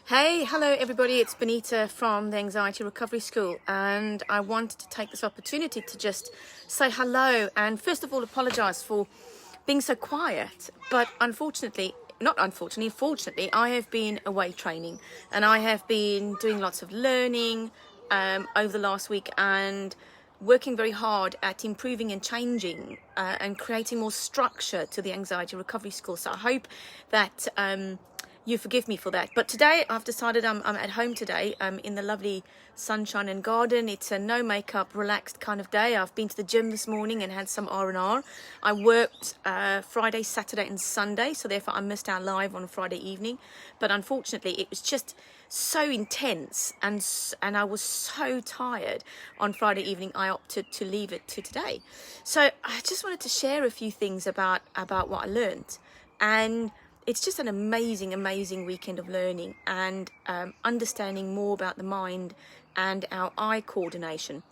Hey, hello everybody, it's Benita from the Anxiety Recovery School, and I wanted to take this opportunity to just say hello and first of all apologize for being so quiet. But fortunately, I have been away training and I have been doing lots of learning over the last week and working very hard at improving and changing and creating more structure to the Anxiety Recovery School. So I hope that you forgive me for that. But today I've decided I'm at home today in the lovely sunshine and garden. It's a no makeup, relaxed kind of day. I've been to the gym this morning and had some R&R. I worked Friday, Saturday and Sunday, so therefore I missed our live on Friday evening. But unfortunately it was just so intense and I was so tired on Friday evening, I opted to leave it to today. So I just wanted to share a few things about what I learned. And it's just an amazing weekend of learning and understanding more about the mind and our eye coordination.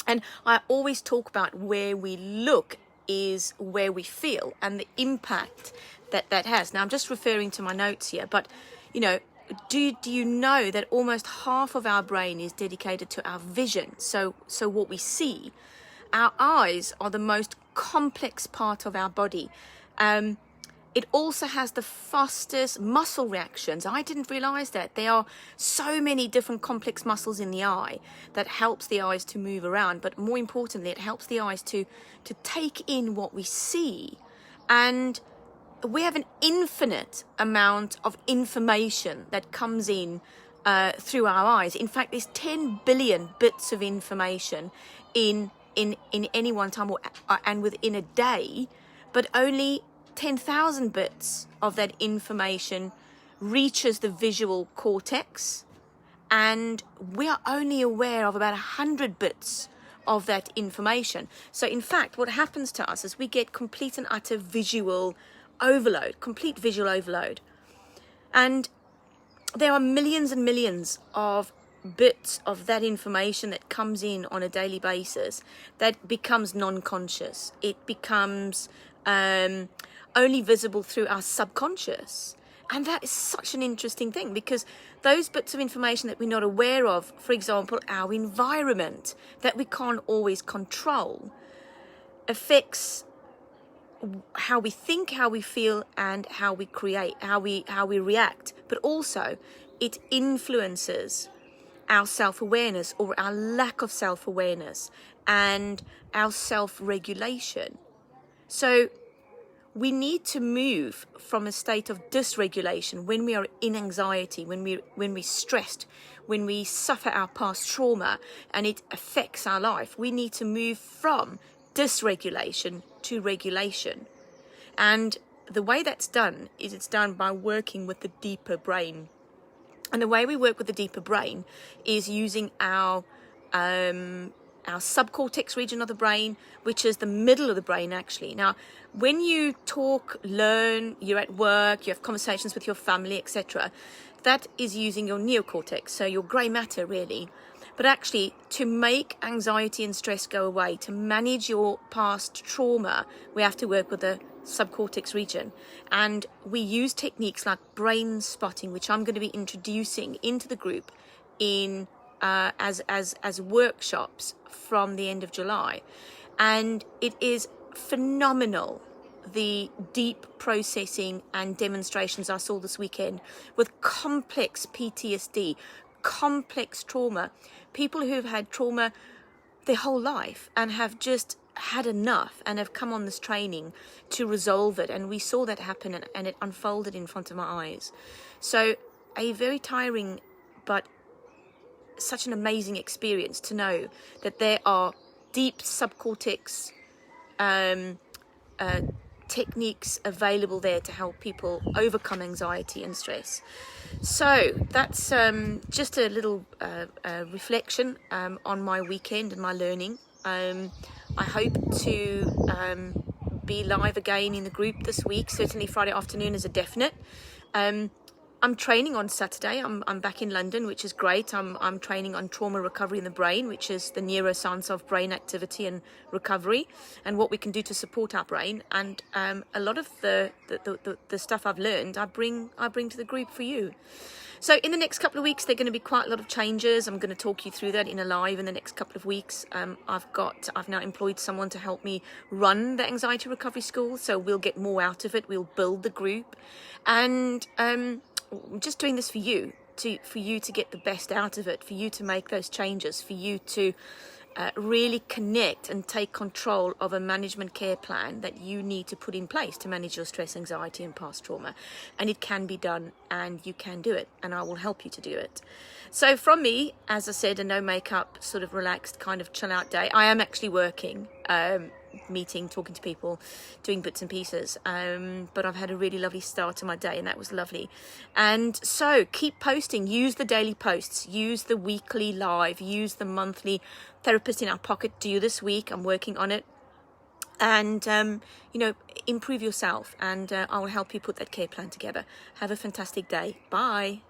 And I always talk about where we look is where we feel and the impact that has. Now I'm just referring to my notes here, but you know, do you know that almost half of our brain is dedicated to our vision? So what we see. Our eyes are the most complex part of our body. It also has the fastest muscle reactions. I didn't realize that. There are so many different complex muscles in the eye that helps the eyes to move around. But more importantly, it helps the eyes to take in what we see. And we have an infinite amount of information that comes in through our eyes. In fact, there's 10 billion bits of information in any one time and within a day, but only 10,000 bits of that information reaches the visual cortex, and we are only aware of about 100 bits of that information. So in fact, what happens to us is we get complete and utter visual overload. And there are millions and millions of bits of that information that comes in on a daily basis that becomes non-conscious. It becomes only visible through our subconscious. And that is such an interesting thing, because those bits of information that we're not aware of, for example, our environment that we can't always control, affects how we think, how we feel, and how we create, how we react. But also it influences our self-awareness or our lack of self-awareness and our self-regulation. So we need to move from a state of dysregulation when we are in anxiety, when we're stressed, when we suffer our past trauma and it affects our life. We need to move from dysregulation to regulation. And the way that's done is it's done by working with the deeper brain. And the way we work with the deeper brain is using our subcortex region of the brain, which is the middle of the brain actually. Now, when you talk, learn, you're at work, you have conversations with your family, etc., that is using your neocortex, so your grey matter really. But actually, to make anxiety and stress go away, to manage your past trauma, we have to work with the subcortex region. And we use techniques like Brainspotting, which I'm going to be introducing into the group in as workshops from the end of July. And it is phenomenal, the deep processing and demonstrations I saw this weekend with complex PTSD, complex trauma, people who've had trauma their whole life and have just had enough and have come on this training to resolve it. And we saw that happen and it unfolded in front of my eyes. So a very tiring but such an amazing experience to know that there are deep subcortex techniques available there to help people overcome anxiety and stress. So that's just a little reflection on my weekend and my learning. I hope to be live again in the group this week. Certainly Friday afternoon is a definite. I'm training on Saturday. I'm back in London, which is great. I'm training on trauma recovery in the brain, which is the neuroscience of brain activity and recovery, and what we can do to support our brain. And a lot of the stuff I've learned, I bring to the group for you. So in the next couple of weeks, there are going to be quite a lot of changes. I'm going to talk you through that in a live in the next couple of weeks. I've now employed someone to help me run the anxiety recovery school, so we'll get more out of it. We'll build the group, and I'm just doing this for you to get the best out of it, for you to make those changes, for you to really connect and take control of a management care plan that you need to put in place to manage your stress, anxiety and past trauma. And it can be done, and you can do it, and I will help you to do it. So from me, as I said, a no makeup, sort of relaxed kind of chill out day. I am actually working, meeting, talking to people, doing bits and pieces, but I've had a really lovely start to my day, and that was lovely. And so keep posting, use the daily posts, use the weekly live, use the monthly therapist in our pocket due this week. I'm working on it. And improve yourself, and I will help you put that care plan together. Have a fantastic day. Bye.